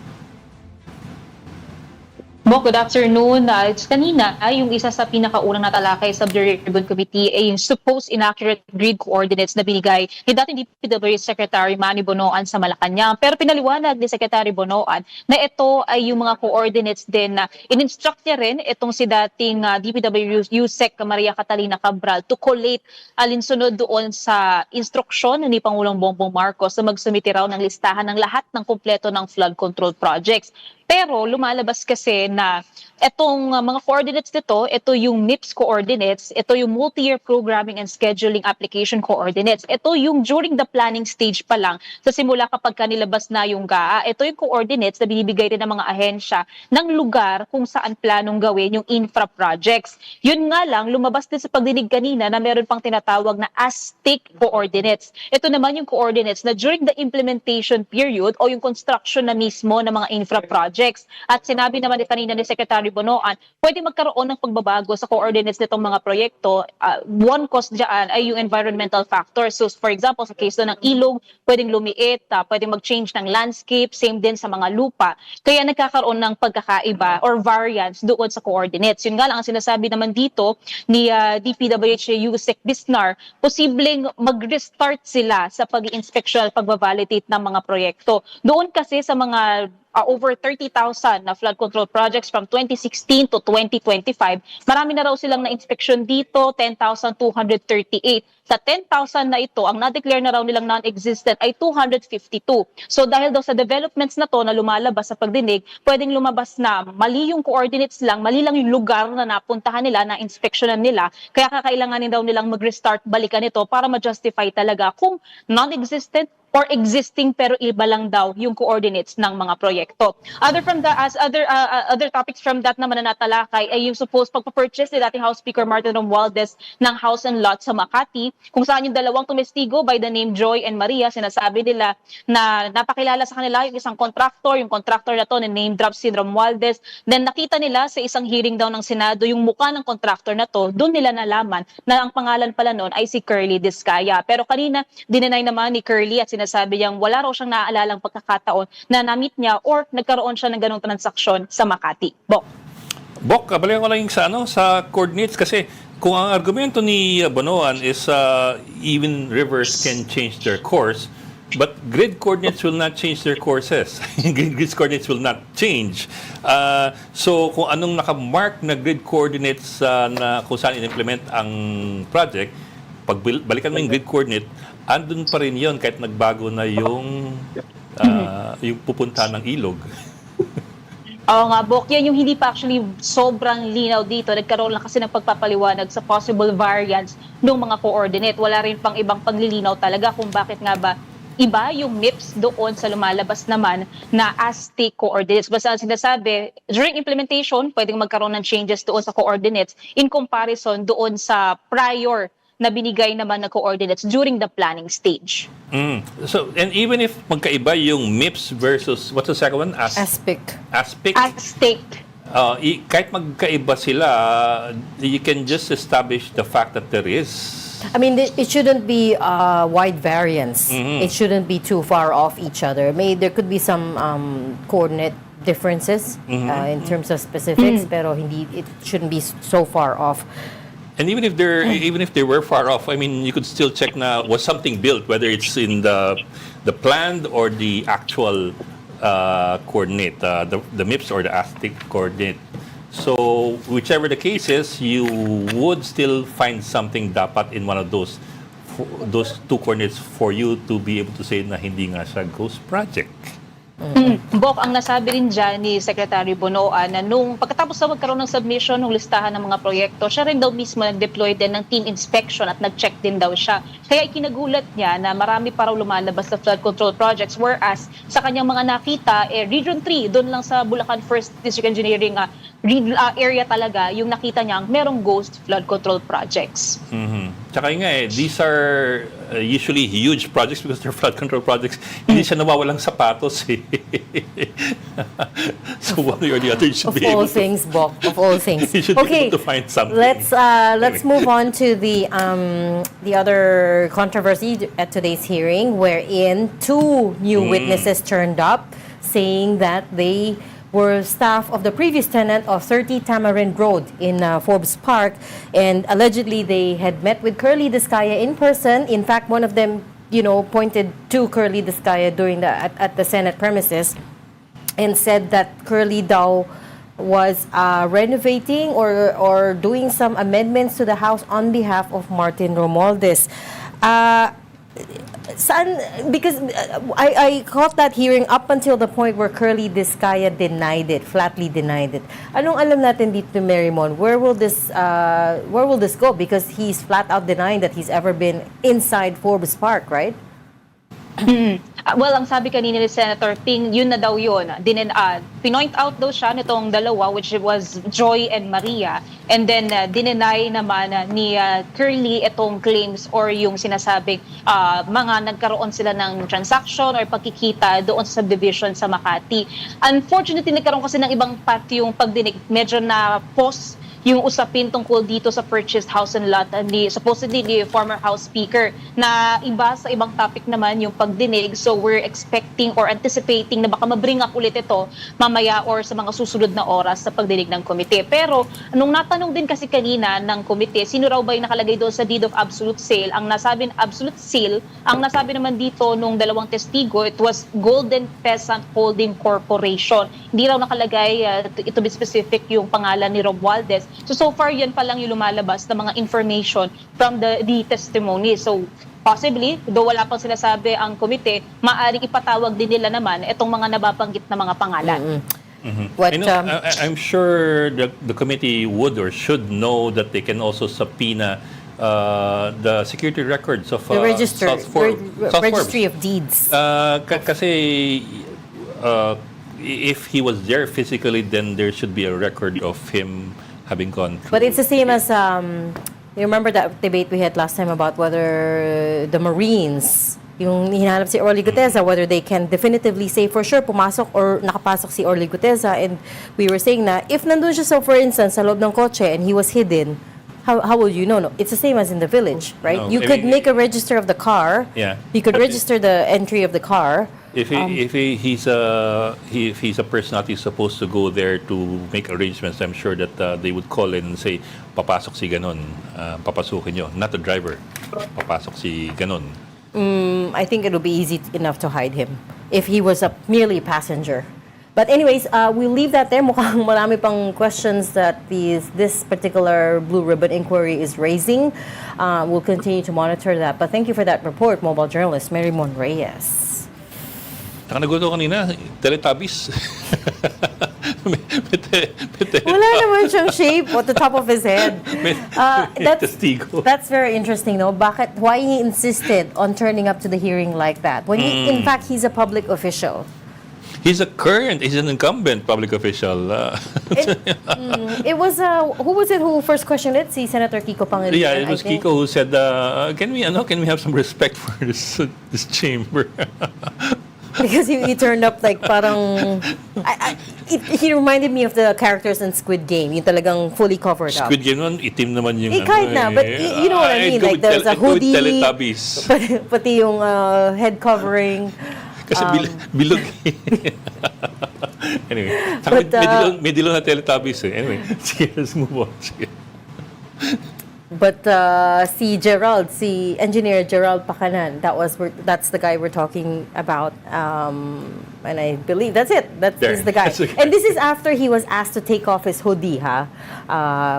Bok, good afternoon. Kanina, yung isa sa pinakaunang natalakay sa Blue Ribbon Committee ay yung supposed inaccurate grid coordinates na binigay ni dating DPWH Secretary Manny Bonoan sa Malacanang. Pero pinaliwanag ni Secretary Bonoan na ito ay yung mga coordinates din na in-instruct niya rin itong si dating DPWH Yusek Maria Catalina Cabral to collate alinsunod doon sa instruksyon ni Pangulong Bongbong Marcos na magsumite raw ng listahan ng lahat ng kumpleto ng flood control projects. Pero lumalabas kasi na itong mga coordinates nito, ito yung MIPS coordinates, ito yung multi-year programming and scheduling application coordinates. Ito yung during the planning stage pa lang, sa simula kapag kanilabas na yung GAA, ito yung coordinates na binibigay rin ng mga ahensya ng lugar kung saan planong gawin yung infra projects. Yun nga lang, lumabas din sa pagdinig kanina na meron pang tinatawag na as-stake coordinates. Ito naman yung coordinates na during the implementation period o yung construction na mismo ng mga infra projects. At sinabi naman kanina ni Secretary Bonoan, pwede magkaroon ng pagbabago sa coordinates nitong mga proyekto. One cause dyan ay yung environmental factors. So for example, sa case ng ilog, pwedeng lumiit, pwedeng mag-change ng landscape, same din sa mga lupa. Kaya nagkakaroon ng pagkakaiba or variance doon sa coordinates. Yun nga lang ang sinasabi naman dito ni DPWH Yusek Bisnar, posibleng mag-restart sila sa pag-inspection at pag-validate ng mga proyekto. Doon kasi sa mga over 30,000 na flood control projects from 2016 to 2025. Marami na raw silang na-inspection dito, 10,238. Sa 10,000 na ito, ang na-declare na raw nilang non-existent ay 252. So dahil daw sa developments na to na lumalabas sa pagdinig, pwedeng lumabas na mali yung coordinates lang, mali lang yung lugar na napuntahan nila, na inspeksyonan nila. Kaya kakailanganin daw nilang mag-restart, balikan ito para ma-justify talaga kung non-existent or existing pero iba lang daw yung coordinates ng mga proyekto. Other topics from that naman na natalakay ay yung supposed pagpa-purchase ni dating House Speaker Martin Romualdez ng house and lot sa Makati, kung saan yung dalawang tumestigo by the name Joy and Maria, sinasabi nila na napakilala sa kanila yung isang contractor, yung contractor na to na name drop si Romualdez. Then nakita nila sa isang hearing daw ng Senado yung mukha ng contractor na to, doon nila nalaman na ang pangalan pala noon ay si Curly Discaya. Pero kanina, dinenay naman ni Curly at sinasabi niyang wala raw siyang naaalalang pagkakataon na na-meet niya or nagkaroon siya ng ganong transaksyon sa Makati. Bok, balikan ko lang sa coordinates kasi kung ang argumento ni Bonoan is even rivers can change their course, but grid coordinates will not change their courses. Grid coordinates will not change. So kung anong nakamark na grid coordinates na kung saan in-implement ang project, pag balikan mo yung grid coordinate, andun pa rin yun kahit nagbago na yung pupunta ng ilog. Oo nga, Bok. Yan yung hindi pa actually sobrang linaw dito. Nagkaroon lang kasi ng pagpapaliwanag sa possible variance ng mga coordinate. Wala rin pang ibang paglilinaw talaga kung bakit nga ba iba yung MIPS doon sa lumalabas naman na as-stake coordinates. Basta ang sinasabi, during implementation, pwedeng magkaroon ng changes doon sa coordinates in comparison doon sa prior na binigay naman na coordinates during the planning stage. So, and even if magkaiba yung MIPS versus, what's the second one? Aspic. As-stake. Kahit magkaiba sila, you can just establish the fact that there is. I mean, it shouldn't be wide variance. It shouldn't be too far off each other. There could be some coordinate differences in terms of specifics, pero it shouldn't be so far off. And even if they were far off, I mean, you could still check na was something built, whether it's in the planned or the actual coordinate, the MIPS or the ASTIC coordinate. So whichever the case is, you would still find something dapat in one of those two coordinates for you to be able to say na hindi nga siya ghost project. Bok, ang nasabi rin dyan ni Secretary Bonoan na nung pagkatapos na magkaroon ng submission ng listahan ng mga proyekto, siya rin daw mismo nag-deploy din ng team inspection at nag-check din daw siya. Kaya ikinagulat niya na marami pa raw lumalabas na flood control projects, whereas sa kanyang mga nakita, Region 3, doon lang sa Bulacan 1st District Engineering area talaga, yung nakita niyang merong ghost flood control projects. Tsaka nga these are usually huge projects because they're flood control projects. Hindi siya nawawalang sapatos eh. So one way or the other, you should Of be all able to, things, Bok. Of all things. you should Okay, be able to find something. let's move on to the other controversy at today's hearing, wherein two new witnesses turned up, saying that they were staff of the previous tenant of 30 Tamarind Road in Forbes Park, and allegedly they had met with Curly Discaya in person. In fact, one of them, pointed to Curly Discaya during at the Senate premises, and said that Curly daw was renovating or doing some amendments to the house on behalf of Martin Romualdez. Because I caught that hearing up until the point where Curly Discaya flatly denied it. Anong alam natin dito, Mary Mon? Where will this go? Because he's flat out denying that he's ever been inside Forbes Park, right? Well, ang sabi kanina ni Senator Ping, yun na daw yun. Pinoint out daw siya nitong dalawa, which was Joy and Maria. And then, dinenay naman ni Curly itong claims or yung sinasabing mga nagkaroon sila ng transaction or pagkikita doon sa subdivision sa Makati. Unfortunately, nagkaroon kasi ng ibang path yung pagdinig. Medyo na-pause yung usapin tungkol dito sa purchased house and lot ni supposedly ni former House Speaker, na iba sa ibang topic naman yung pagdinig. So we're expecting or anticipating na baka mabring up ulit ito mamaya or sa mga susunod na oras sa pagdinig ng komite. Pero nung natanong din kasi kanina ng komite, sino raw ba yung nakalagay doon sa deed of absolute sale, ang nasabi absolute sale, ang nasabi naman dito nung dalawang testigo, it was Golden Pheasant Holding Corporation. Hindi raw nakalagay, to be specific, yung pangalan ni Romualdez. So far, yan pa lang yung lumalabas na mga information from the testimony. So, possibly, though wala pang sinasabi ang komite, maaaring ipatawag din nila naman itong mga nababanggit na mga pangalan. What, I'm sure the committee would or should know that they can also subpoena the security records of the register, South Forbes. registry of deeds. Kasi if he was there physically, then there should be a record of him having gone through. But it's the same as, you remember that debate we had last time about whether the Marines, yung hinahanap si Orly Guteza, whether they can definitively say for sure pumasok or nakapasok si Orly Guteza. And we were saying na if nandun siya, so for instance, sa loob ng kotse and he was hidden, how will you know? No, it's the same as in the village, right? No, You I could mean, make a register of the car. Yeah. You could But register the entry of the car. If he's a personality supposed to go there to make arrangements, I'm sure that they would call in and say, papasok si ganon, papasukin nyo. Not the driver, papasok si ganon. I think it'll be easy enough to hide him if he was merely a passenger. But anyways, we'll leave that there. Mukhang marami pang questions that this particular Blue Ribbon inquiry is raising. We'll continue to monitor that. But thank you for that report, mobile journalist Mary Mon Reyes. Nagulo kanina, Teletubbies. Wala naman siyang shape at the top of his head. That's very interesting, no? Why he insisted on turning up to the hearing like that when in fact he's a public official. He's an incumbent public official. It was who was it who first questioned it? Si Senator Kiko Pangilinan. Yeah, it was Kiko who said, "Can we have some respect for this chamber?" Because he turned up like parang... he reminded me of the characters in Squid Game. Yung talagang fully covered up. Squid Game naman, itim naman yung... Kahit na, but you know what I mean? Like there's a hoodie, pati yung head covering. Kasi bilog. Anyway, may dilo na Teletubbies eh. Anyway, sige, let's move on. Sige. But si Engineer Gerald Pacanan, that's the guy we're talking about. And I believe that's it. That is the guy. That's the guy. And this is after he was asked to take off his hoodie, ha?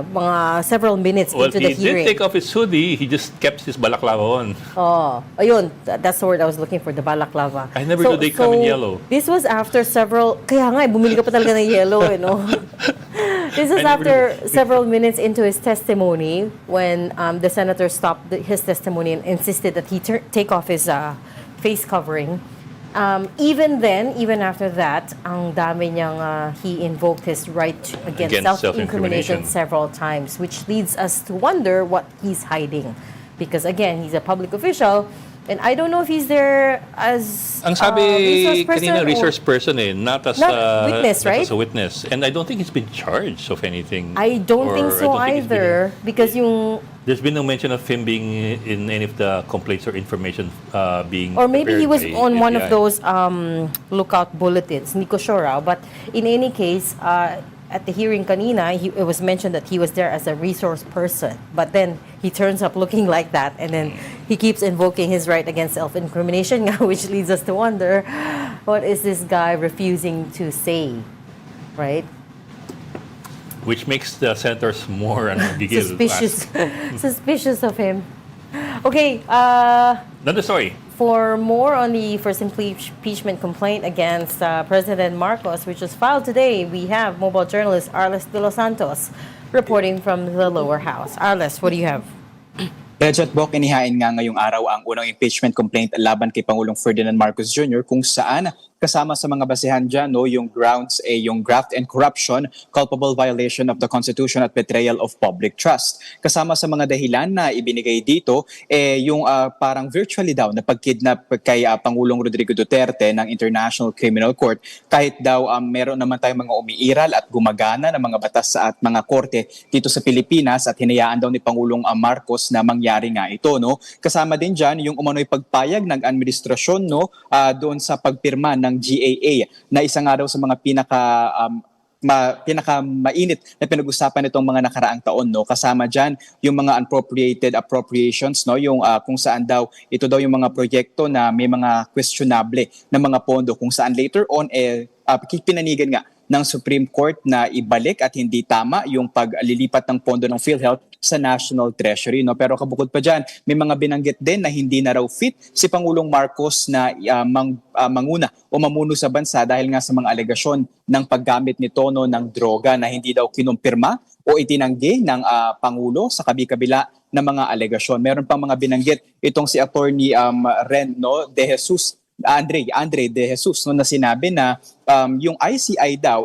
Mga several minutes Well, into the he hearing. did take off his hoodie. He just kept his balaklava on. Oh, ayun. That's the word I was looking for, the balaclava. I never knew they come in yellow. This was after several, kaya nga, bumili ka pa talaga ng yellow, no? This was after several minutes into his testimony when the senator stopped his testimony and insisted that he take off his face covering. Even then, even after that, ang dami niyang, he invoked his right against self-incrimination several times, which leads us to wonder what he's hiding. Because again, he's a public official, and I don't know if he's there as Ang sabi resource person kanina, or- resource person not as Not a witness, not right? as a witness. And I don't think he's been charged of anything. I don't Or think I so don't think he's been- either, because yung There's been no mention of him being in any of the complaints or information being or maybe he was prepared by on one of NBI. those lookout bulletins, Nico Shora. But in any case, at the hearing kanina, it was mentioned that he was there as a resource person. But then he turns up looking like that, and then he keeps invoking his right against self-incrimination, which leads us to wonder, what is this guy refusing to say, right? Which makes the senators more gigil. Suspicious of him. Okay, Another story. for more on the first impeachment complaint against President Marcos, which was filed today, we have mobile journalist Arles de los Santos reporting from the lower house. Arles, what do you have? Regent Bok, inihain nga ngayong araw ang unang impeachment complaint laban kay Pangulong Ferdinand Marcos Jr. kung saan kasama sa mga basehan dyan yung grounds yung graft and corruption, culpable violation of the Constitution at betrayal of public trust. Kasama sa mga dahilan na ibinigay dito yung parang virtually daw na pagkidnap kay Pangulong Rodrigo Duterte ng International Criminal Court kahit daw meron naman tayong mga umiiral at gumagana ng mga batas at mga korte dito sa Pilipinas at hinayaan daw ni Pangulong Marcos na mangyari nga ito, no? Kasama din diyan yung umano'y pagpayag ng administrasyon, no, doon sa pagpirma ng GAA na isa nga daw sa mga pinaka-mainit na pinag-usapan nitong mga nakaraang taon, no. Kasama diyan yung mga appropriations, no, yung kung saan daw ito daw yung mga proyekto na may mga questionable na mga pondo kung saan later on pinanigan nga ng Supreme Court na ibalik at hindi tama yung paglilipat ng pondo ng PhilHealth sa National Treasury, no. Pero kabukod pa diyan, may mga binanggit din na hindi na raw fit si Pangulong Marcos na manguna o mamuno sa bansa dahil nga sa mga alegasyon ng paggamit nito, no, ng droga na hindi daw kinumpirma o itinanggi ng Pangulo sa kabi-kabila ng mga alegasyon. Meron pang mga binanggit itong si Attorney Ren, no, De Jesus, Andre De Jesus, no, na sinabi na yung ICI daw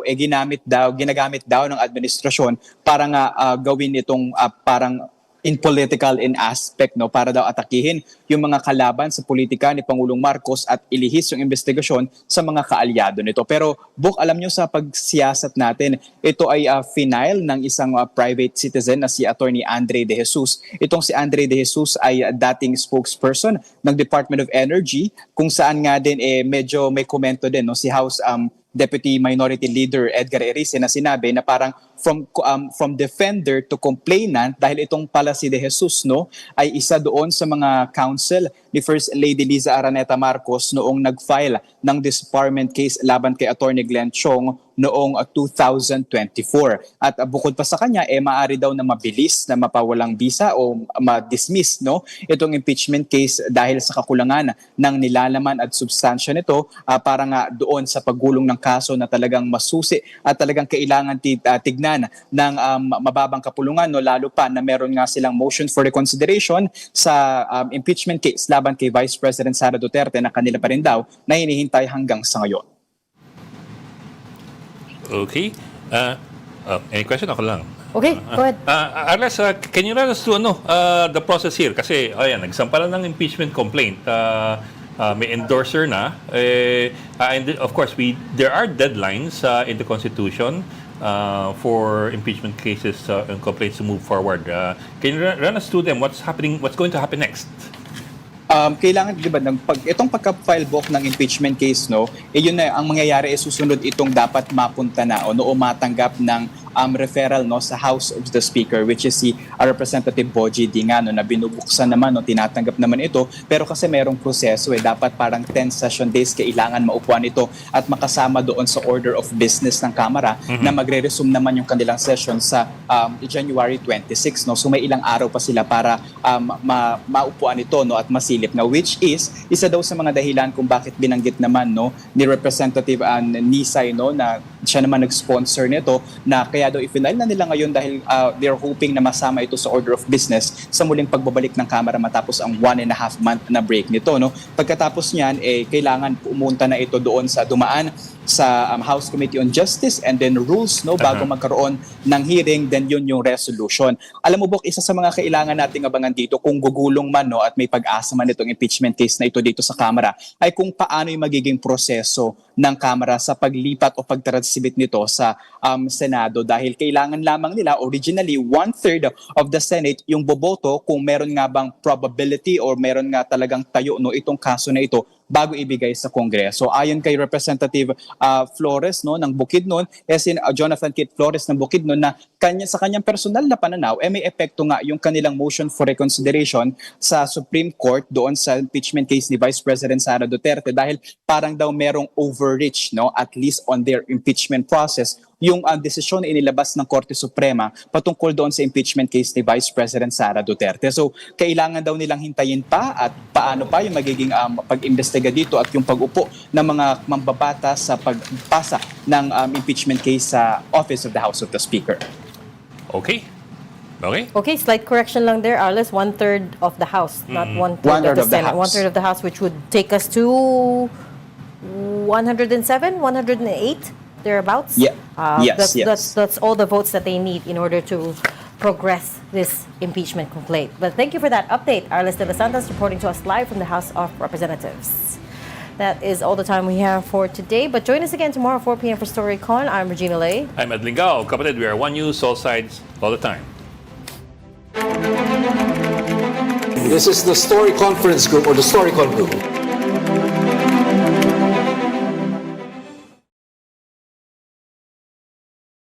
ginagamit daw ng administrasyon para nga gawin itong parang in political aspect, no, para daw atakihin yung mga kalaban sa politika ni Pangulong Marcos at ilihis yung investigasyon sa mga kaalyado nito. Pero Bok, alam nyo sa pagsiyasat natin, ito ay final ng isang private citizen na si Attorney Andre De Jesus. Itong si Andre De Jesus ay dating spokesperson ng Department of Energy kung saan nga din medyo may komento din, no, si House Deputy Minority Leader Edgar Erice na sinabi na parang from defender to complainant dahil itong pala si De Jesus, no, ay isa doon sa mga counsel ni First Lady Liza Araneta Marcos noong nag-file ng disbarment case laban kay Attorney Glenn Chong noong 2024. At bukod pa sa kanya, maaari daw na mabilis na mapawalang bisa o ma-dismiss, no, itong impeachment case dahil sa kakulangan ng nilalaman at substansya nito para nga doon sa paggulong ng kaso na talagang masusi at talagang kailangan tignan ng mababang kapulungan, no, lalo pa na meron nga silang motion for reconsideration sa impeachment case laban kay Vice President Sara Duterte na kanila pa rin daw na hinihintay hanggang sa ngayon. Okay. Any question? Ako lang. Okay, go ahead. Arles, can you run us through the process here? Kasi, nagsampalan ng impeachment complaint. May endorser na. And of course, there are deadlines in the Constitution for impeachment cases and complaints to move forward. Can you run us through them? What's going to happen next? Kailangan, di ba, itong pagka-file book ng impeachment case, no, yun na ang mangyayari susunod itong dapat mapunta na o matanggap ng referral no sa House of the Speaker, which is si Representative Boji Dingan, no, na binubuksan naman, no, tinatanggap naman ito, pero kasi merong proseso dapat parang 10 session days kailangan maupuan ito at makasama doon sa order of business ng Kamara na magre-resume naman yung kanilang session sa January 26, no. So may ilang araw pa sila para maupuan ito, no, at masilip na, which is isa daw sa mga dahilan kung bakit binanggit naman, no, ni Representative Nisay, no, na siya naman nag-sponsor nito, na kaya daw i-final na nila ngayon dahil they're hoping na masama ito sa order of business sa muling pagbabalik ng Kamara matapos ang 1.5 month na break nito, no. Pagkatapos niyan kailangan pumunta na ito doon sa dumaan sa House Committee on Justice and then Rules, no, bago magkaroon ng hearing, then yun yung resolution. Alam mo, Bok, isa sa mga kailangan nating abangan dito kung gugulong man, no, at may pag-asa man itong impeachment case na ito dito sa Kamara, ay kung paano yung magiging proseso ng Kamara sa paglipat o pagtransmit nito sa Senado, dahil kailangan lamang nila originally 1/3 of the Senate yung boboto kung meron nga bang probability or meron nga talagang tayo, no, itong kaso na ito bago ibigay sa Kongreso. Ayon kay Representative Flores, no, ng Bukidnon, Jonathan Kit Flores ng Bukidnon, na sa kanyang personal na pananaw may epekto nga yung kanilang motion for reconsideration sa Supreme Court doon sa impeachment case ni Vice President Sara Duterte, dahil parang daw merong overreach, no, at least on their impeachment process yung desisyon na inilabas ng Korte Suprema patungkol doon sa impeachment case ni Vice President Sara Duterte. So, kailangan daw nilang hintayin pa at paano pa yung magiging pag-imbestiga dito at yung pag-upo ng mga mambabata sa pagpasa ng impeachment case sa Office of the House of the Speaker. Okay. Okay. Okay, slight correction lang there, Arles. 1/3 of the House, not 1/3 of the Senate. 1/3 of the House, which would take us to 107, 108, thereabouts. Yeah. Yes. That's all the votes that they need in order to progress this impeachment complaint. But thank you for that update, Arles de los Santos, reporting to us live from the House of Representatives. That is all the time we have for today. But join us again tomorrow, 4 p.m. for StoryCon. I'm Regina Lay. I'm Ed Lingao. Kapatid, we are One News, all sides, all the time. This is the Story Conference Group or the StoryCon Group.